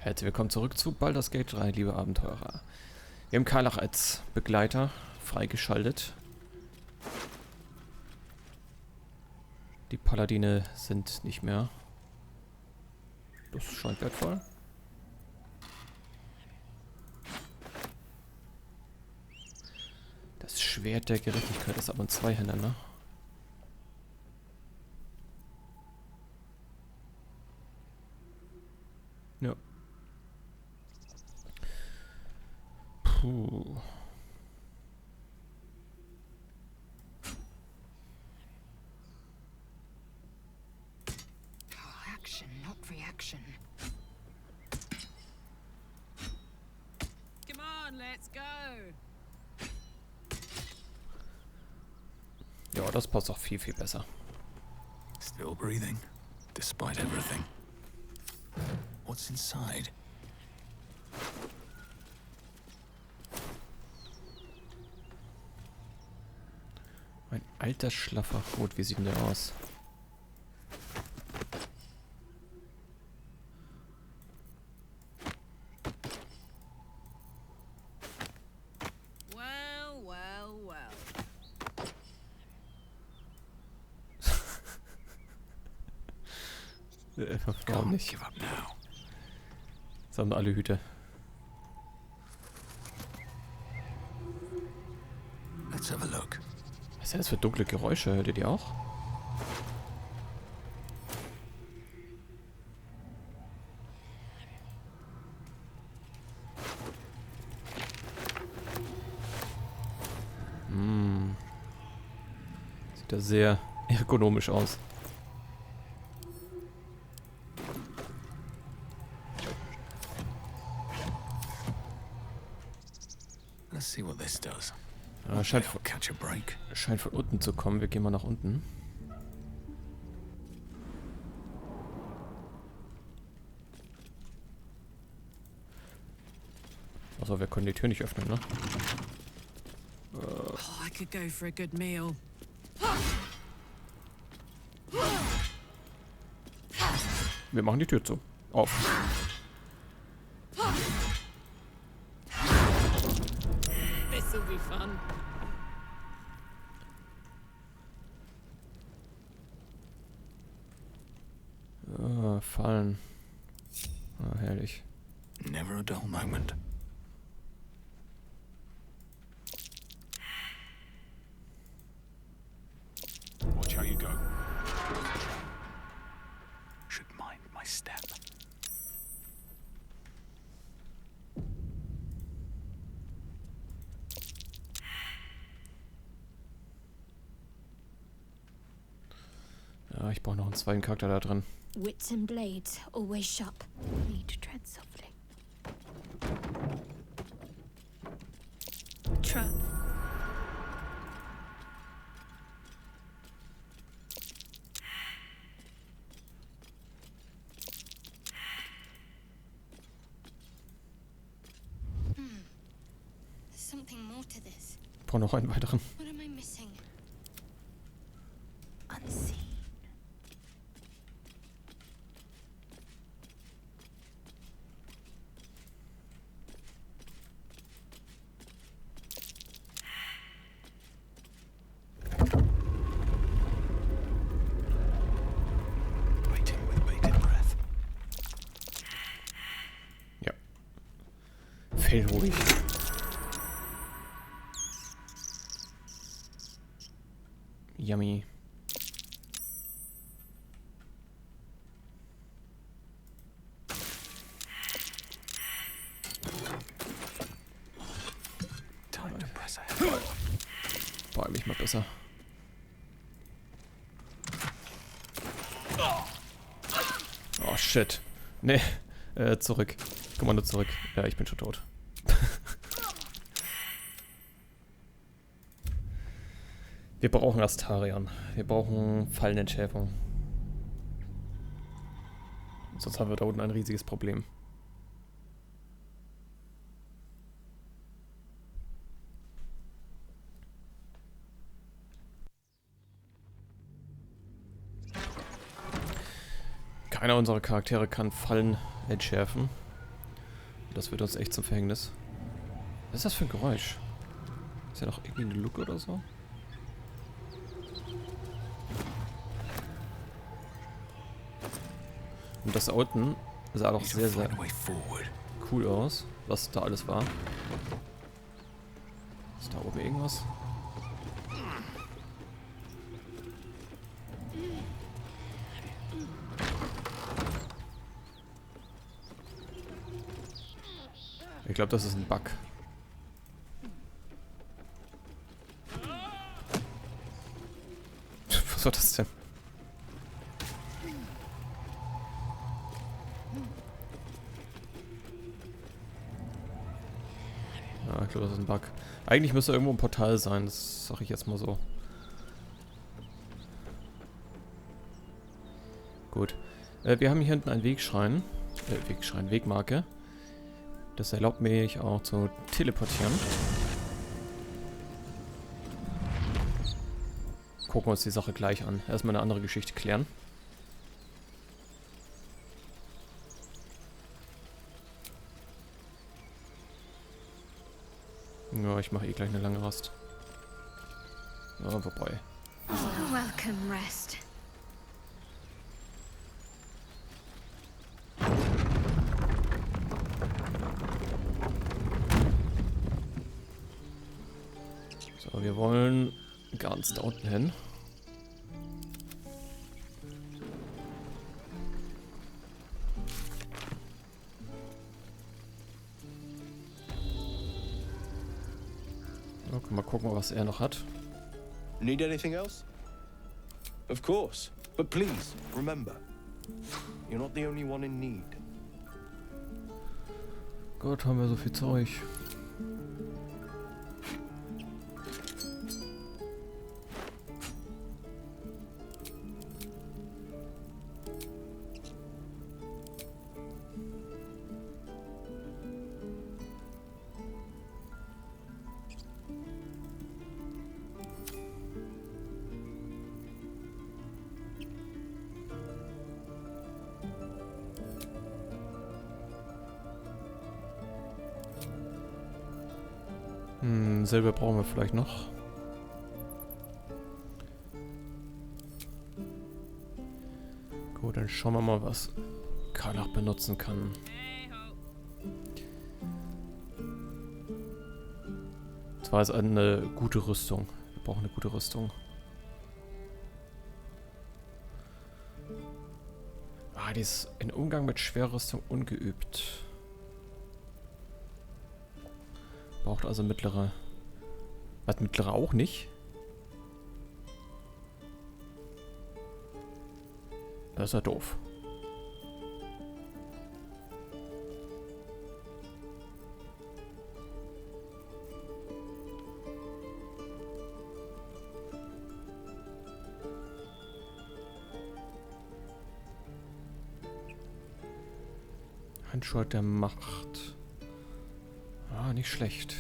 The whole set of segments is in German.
Herzlich willkommen zurück zu Baldur's Gate 3, liebe Abenteurer. Wir haben Karlach als Begleiter freigeschaltet. Die Paladine sind nicht mehr. Das scheint wertvoll. Das Schwert der Gerechtigkeit ist aber ein Zweihänder, ne? Ja. Puh. Action, not reaction. Come on, let's go. Ja, das passt auch viel, viel besser. Still breathing, despite everything. What's inside? Ein alter, schlaffer Hut. Wie sieht denn der aus? Well, well, well. Warum nicht? Give up now. Das haben alle Hüte. Let's have a look. Was ist denn das für dunkle Geräusche? Hört ihr die auch? Sieht da sehr ergonomisch aus. Let's see what this does. Scheint I'll catch a break. von unten zu kommen. Wir gehen mal nach unten. Achso, wir können die Tür nicht öffnen, ne? Oh, I could go for a good meal. Wir machen die Tür zu. Auf. This'll be fun. Fallen. Herrlich. Never a dull moment. Watch how you go. Should mind my step. Ja, ich brauche noch einen zweiten Charakter da drin. Wits and blades, always sharp. Need to tread softly. Trap. There's something more to this. Ich brauche noch einen weiteren. What am I missing? Unseen. Waiting with bated breath. Ja. Fell ruhig. Yummy. Time to press ahead. Beeil mich mal besser. Oh shit. Nee. Zurück. Kommando zurück. Ja, ich bin schon tot. Wir brauchen Astarion. Wir brauchen Fallenentschärfung. Sonst haben wir da unten ein riesiges Problem. Keiner unserer Charaktere kann Fallen entschärfen. Das wird uns echt zum Verhängnis. Was ist das für ein Geräusch? Ist ja noch irgendwie eine Luke oder so? Und das da unten sah doch sehr, sehr cool aus, was da alles war. Ist da oben irgendwas? Ich glaube, das ist ein Bug. Was war das denn? Ja, ich glaube, das ist ein Bug. Eigentlich müsste irgendwo ein Portal sein, das sage ich jetzt mal so. Gut. Wir haben hier hinten einen Wegschrein. Wegmarke. Das erlaubt mich auch zu teleportieren. Gucken wir uns die Sache gleich an. Erstmal eine andere Geschichte klären. Ja, ich mache eh gleich eine lange Rast. Ja, wobei. Welcome, rest. So, wir wollen ganz da unten hin. Okay, mal gucken, was er noch hat. Need anything else? Of course. But please, remember, you're not the only one in need. Gott, haben wir so viel Zeug. Silber brauchen wir vielleicht noch. Gut, dann schauen wir mal, was Karlach benutzen kann. Und zwar ist eine gute Rüstung. Wir brauchen eine gute Rüstung. Die ist in Umgang mit Schwerrüstung ungeübt. Braucht also mittlere. Was, mittlere auch nicht? Das ist ja doof. Handschuhe der Macht. Ah, nicht schlecht.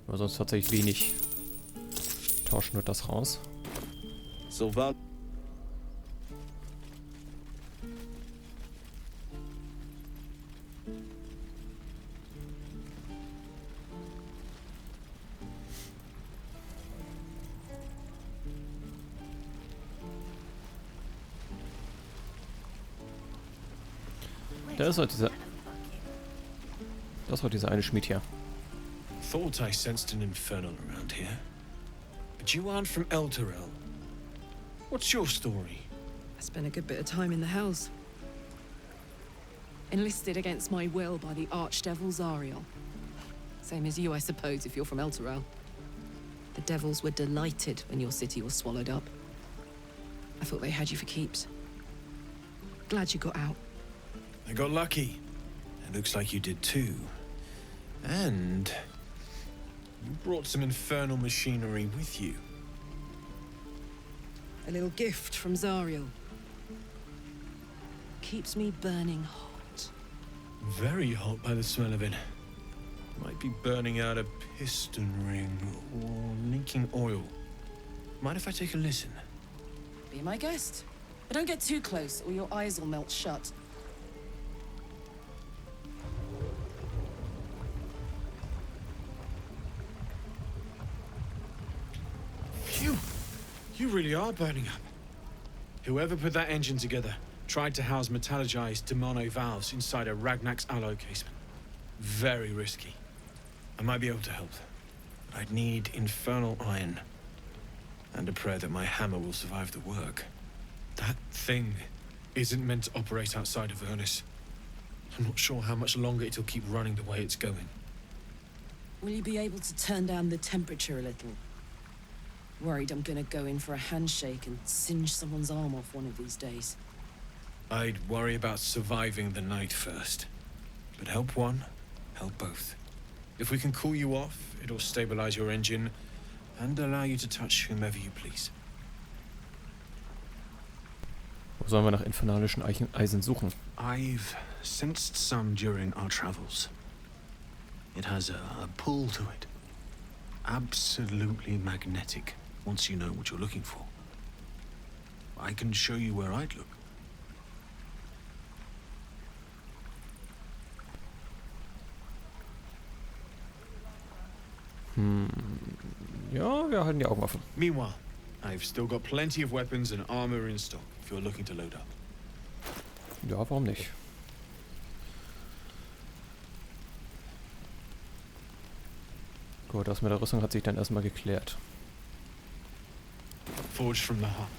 Aber sonst tatsächlich wenig. Tauschen wir das raus. Sylvan. Das war dieser eine Schmied hier. Thought I sensed an infernal around here. But you aren't from Elturel. What's your story? I spent a good bit of time in the Hells. Enlisted against my will by the Archdevil Zariel. Same as you, I suppose, if you're from Elturel. The devils were delighted when your city was swallowed up. I thought they had you for keeps. Glad you got out. I got lucky. It looks like you did too. And you brought some infernal machinery with you. A little gift from Zariel. Keeps me burning hot. Very hot by the smell of it. Might be burning out a piston ring or leaking oil. Mind if I take a listen? Be my guest. But don't get too close, or your eyes will melt shut. Phew! You really are burning up. Whoever put that engine together tried to house metallogized demono valves inside a Ragnak's alloy casement. Very risky. I might be able to help. But I'd need infernal iron. And a prayer that my hammer will survive the work. That thing isn't meant to operate outside of Ernest. I'm not sure how much longer it'll keep running the way it's going. Will you be able to turn down the temperature a little? Worried I'm gonna go in for a handshake and singe someone's arm off one of these days. I'd worry about surviving the night first. But help one, help both. If we can cool you off, it'll stabilize your engine and allow you to touch whomever you please. Wo sollen wir nach infernalischen Eisen suchen? I've sensed some during our travels. It has a pull to it. Absolutely magnetic, once you know what you're looking for. I can show you where I'd look. Ja, wir halten die Augen offen. Meanwhile, I've still got plenty of weapons and armor in stock if you're looking to load up. Ja, warum nicht? Gut, das mit der Rüstung hat sich dann erstmal geklärt. Forged from the heart.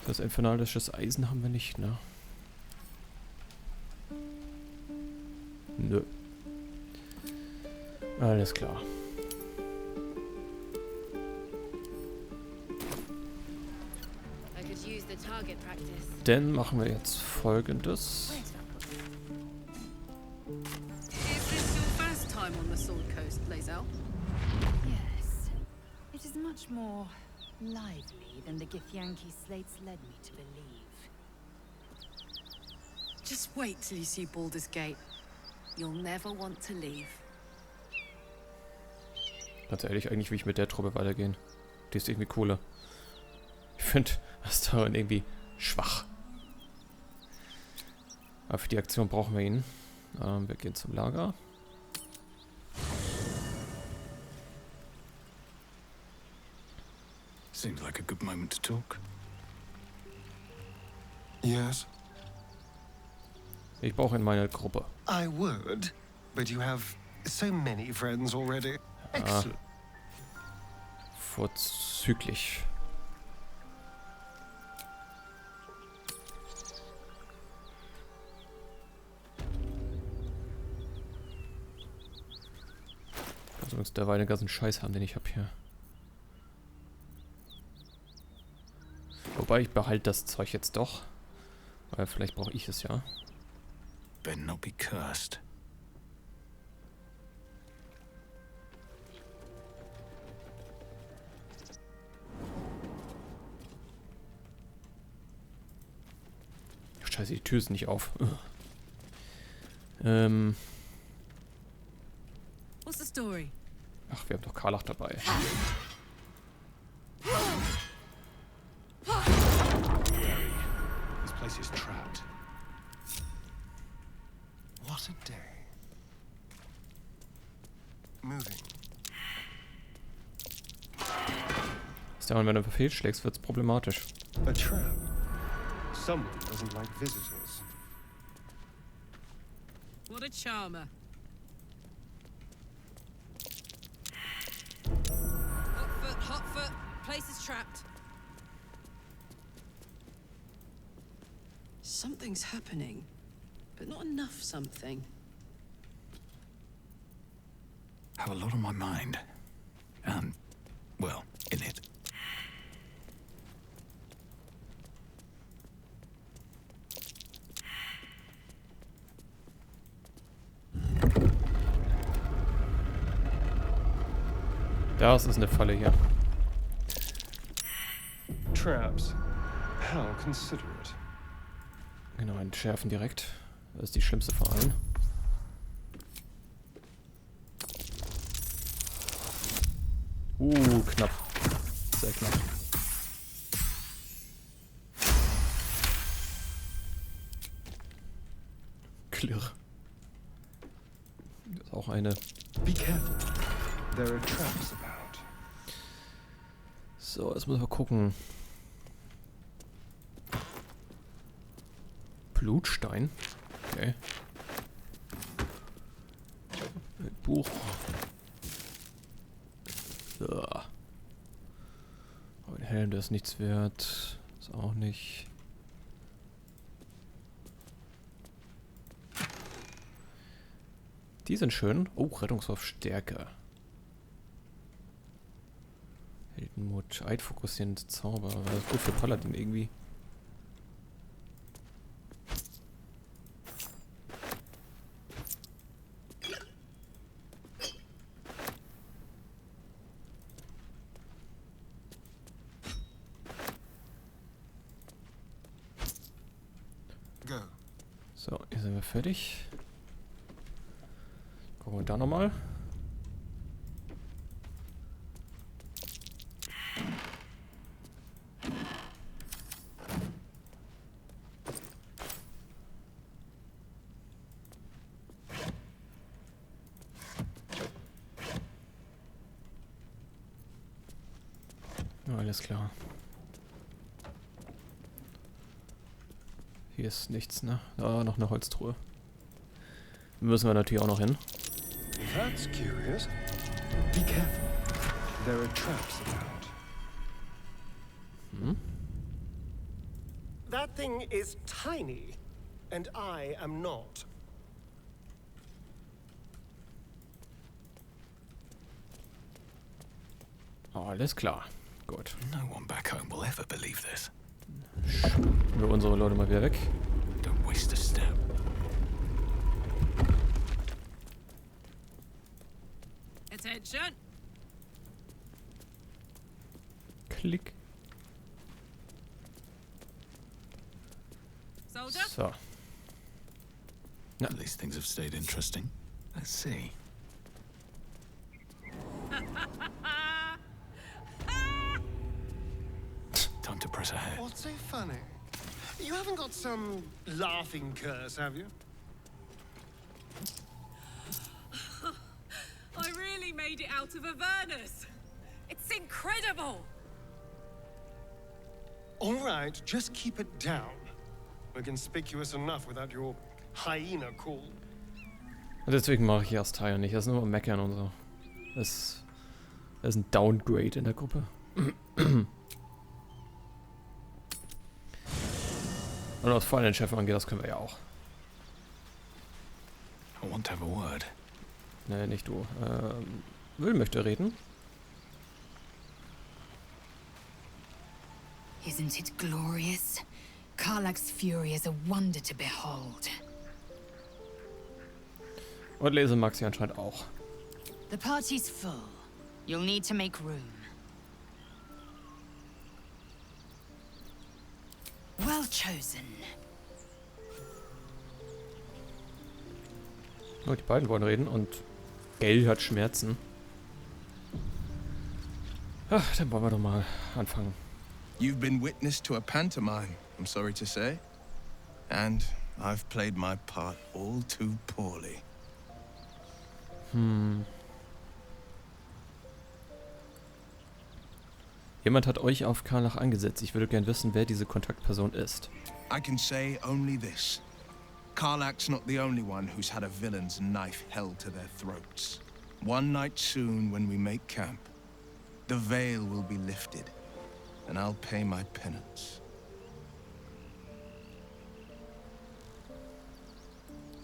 Das infernalisches Eisen haben wir nicht, ne? Nö. Alles klar. Dann machen wir jetzt Folgendes. Is this your first time on the Sword Coast, Lae'zel? Yes. It is much more lively than the Githyanki slates led me to believe. Just wait till you see Baldur's Gate. You'll never want to leave. Ganz ehrlich, eigentlich will ich mit der Truppe weitergehen. Die ist irgendwie cooler. Ich finde das daran irgendwie schwach. Aber für die Aktion brauchen wir ihn. Wir gehen zum Lager. Seems like a good moment to talk. Yes, Ich brauche in meine Gruppe. I would, but you have so many friends already. Excellent. Vorzüglich. Also übrigens derweil den ganzen Scheiß haben, den ich habe hier. Wobei ich behalte das Zeug jetzt doch. Weil vielleicht brauche ich es ja. Better not be cursed. Scheiße, die Tür ist nicht auf. What's the story? Ach, wir haben doch Karlach dabei. This place is trapped. What a day. Moving. Ist ja, wenn du fehlschlägst, wird's problematisch. A trap. Someone doesn't like visitors. What a charmer. Hot foot. Place is trapped. Something's happening, but not enough something. Have a lot on my mind. And, well, in it. Das ist eine Falle hier. Traps. How considerate. Genau, entschärfen direkt. Das ist die schlimmste von allen. Knapp. Sehr knapp. Klirr. Das ist auch eine. Be careful. There are traps about. So, jetzt müssen wir gucken. Blutstein. Okay. Buch. So. Aber der Helm, der ist nichts wert. Ist auch nicht. Die sind schön. Oh, Rettungswurf Stärke. Heldenmut, eidfokussierende Zauber. Das ist gut für Paladin irgendwie. So, hier sind wir fertig. Gucken wir da nochmal. Ja, alles klar. Hier ist nichts, ne? Ah, noch eine Holztruhe. Müssen wir natürlich auch noch hin. That's curious. Be careful. There are traps about. Hm? That thing is tiny, and I am not. Alles klar. Gut. No one back home will ever believe this. Schicken wir unsere Leute mal wieder weg. Don't waste a step. Attention! Klick. Soldier? So. At least things have stayed interesting. Let's see. Time to press ahead. What's so funny? You haven't got some laughing curse, have you? I really made it out of Avernus! It's incredible! All right, just keep it down. We're conspicuous enough without your hyena call. Und deswegen mache ich erst Teil nicht. Das ist nur Meckern und so. Das ist ein Downgrade in der Gruppe. Und was vor allem den Chef angeht, das können wir ja auch. I want to have a word. Nee, nicht du. Will möchte reden. Isn't it glorious? Karlach's fury is a wonder to behold. Und lesen mag sie anscheinend auch. The party's full. You'll need to make room. Well chosen. Oh, die beiden wollen reden und Gail hat Schmerzen. Ach, dann wollen wir doch mal anfangen. You've been witness to a pantomime, I'm sorry to say. And I've played my part all too poorly. Jemand hat euch auf Karlach angesetzt. Ich würde gern wissen, wer diese Kontaktperson ist. I can say only this. Karlach's not the only one who's had a villain's knife held to their throats. One night soon, when we make camp, the veil will be lifted, and I'll pay my penance.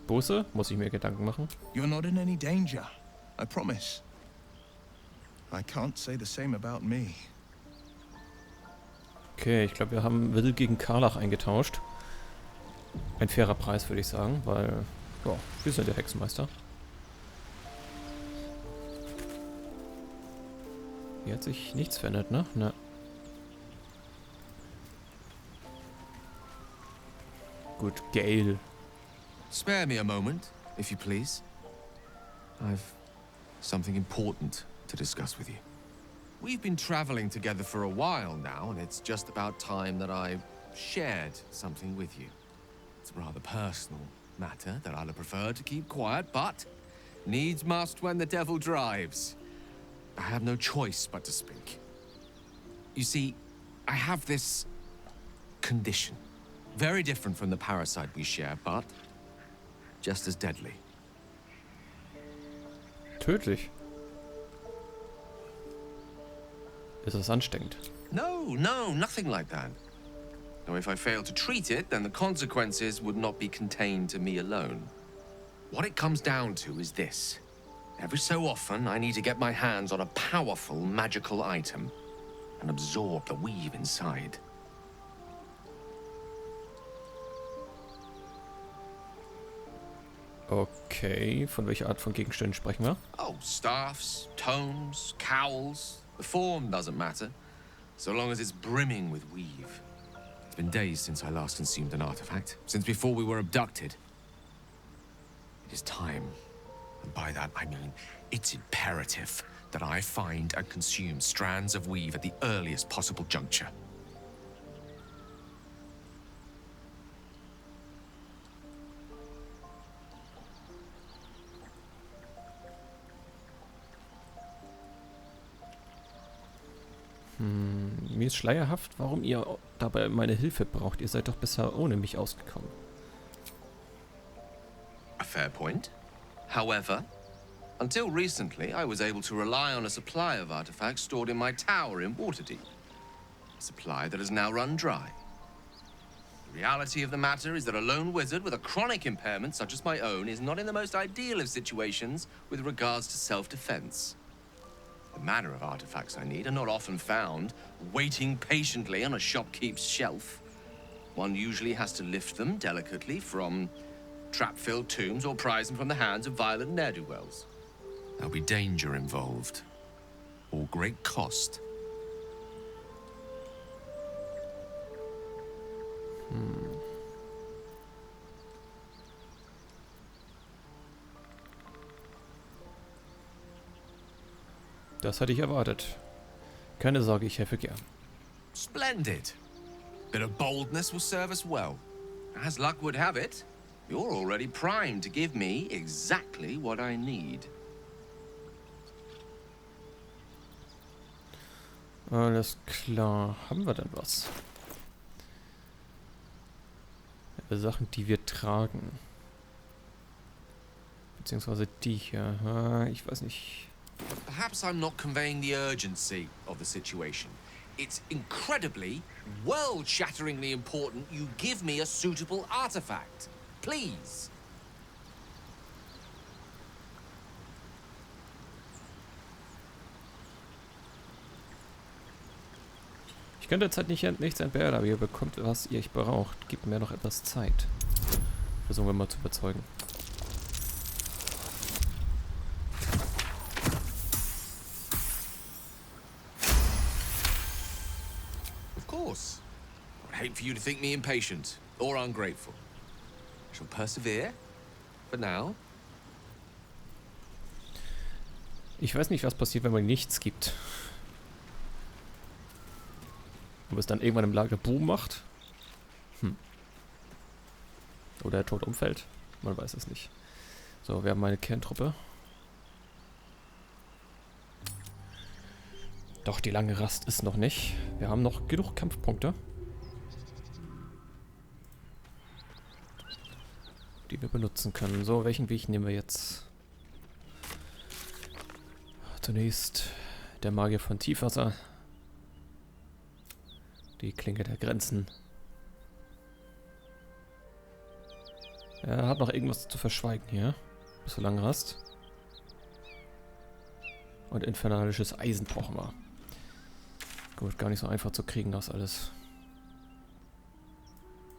Buße? Muss ich mir Gedanken machen? You're not in any danger, I promise. I can't say the same about me. Okay, ich glaube, wir haben Will gegen Karlach eingetauscht. Ein fairer Preis, würde ich sagen, weil, ja, wir sind der Hexenmeister. Hier hat sich nichts verändert, ne? Ne. Gut, Gail. Spare me a moment, if you please. I've something important to discuss with you. We've been traveling together for a while now, and it's just about time that I shared something with you. It's rather personal, matter that I'd prefer to keep quiet, but needs must when the devil drives. I have no choice but to speak. You see, I have this condition. Very different from the parasite we share, but just as deadly. Tödlich. Ist das ansteckend? No, nothing like that. Now, if I fail to treat it, then the consequences would not be contained to me alone. What it comes down to is this. Every so often, I need to get my hands on a powerful magical item and absorb the weave inside. Okay, von welcher Art von Gegenständen sprechen wir? Oh, staffs, tomes, cowls. The form doesn't matter, so long as it's brimming with weave. It's been days since I last consumed an artifact, since before we were abducted. It is time, and by that I mean it's imperative that I find and consume strands of weave at the earliest possible juncture. Mir ist schleierhaft, warum ihr dabei meine Hilfe braucht. Ihr seid doch bisher ohne mich ausgekommen. A fair point. However, until recently, I was able to rely on a supply of artifacts stored in my tower in Waterdeep. A supply that has now run dry. The reality of the matter is that a lone wizard with a chronic impairment such as my own is not in the most ideal of situations with regards to self-defense. The manner of artifacts I need are not often found waiting patiently on a shopkeep's shelf. One usually has to lift them delicately from trap-filled tombs or prise them from the hands of violent ne'er-do-wells. There'll be danger involved, or great cost. Das hatte ich erwartet. Keine Sorge, ich helfe gern. Splendid. Bit of boldness will serve us well. As luck would have it, you're already primed to give me exactly what I need. Alles klar. Haben wir denn was? Sachen, die wir tragen. Beziehungsweise die hier. Ich weiß nicht. Perhaps I'm not conveying the urgency of the situation. It's incredibly, world-shatteringly important you give me a suitable artifact. Please. Ich könnte derzeit nichts entbehren, aber ihr bekommt, was ihr braucht. Gebt mir noch etwas Zeit. Versuchen wir mal zu überzeugen. Of course. I'd hate for you to think me impatient or ungrateful. I shall persevere. For now. Ich weiß nicht, was passiert, wenn man nichts gibt. Ob es dann irgendwann im Lager Boom macht? Oder er tot umfällt? Man weiß es nicht. So, wir haben eine Kerntruppe. Doch, die lange Rast ist noch nicht. Wir haben noch genug Kampfpunkte, die wir benutzen können. So, welchen Weg nehmen wir jetzt? Zunächst der Magier von Tiefwasser. Die Klinge der Grenzen. Er hat noch irgendwas zu verschweigen hier. Bis zur langen Rast. Und infernalisches Eisen brauchen wir. Gut, gar nicht so einfach zu kriegen, das alles.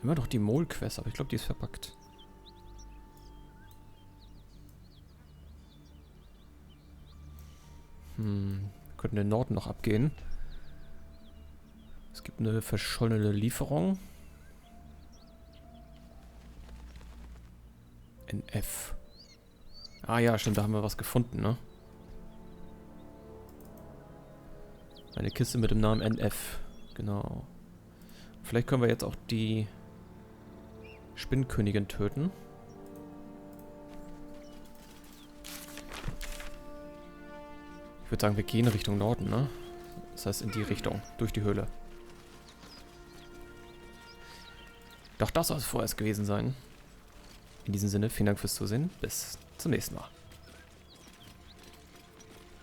Immer noch die Mol-Quest, aber ich glaube, die ist verpackt. Wir könnten den Norden noch abgehen. Es gibt eine verschollene Lieferung. NF. Ah ja, stimmt, da haben wir was gefunden, ne? Eine Kiste mit dem Namen NF. Genau. Vielleicht können wir jetzt auch die Spinnkönigin töten. Ich würde sagen, wir gehen Richtung Norden, ne? Das heißt in die Richtung, durch die Höhle. Doch das soll es vorerst gewesen sein. In diesem Sinne, vielen Dank fürs Zusehen. Bis zum nächsten Mal.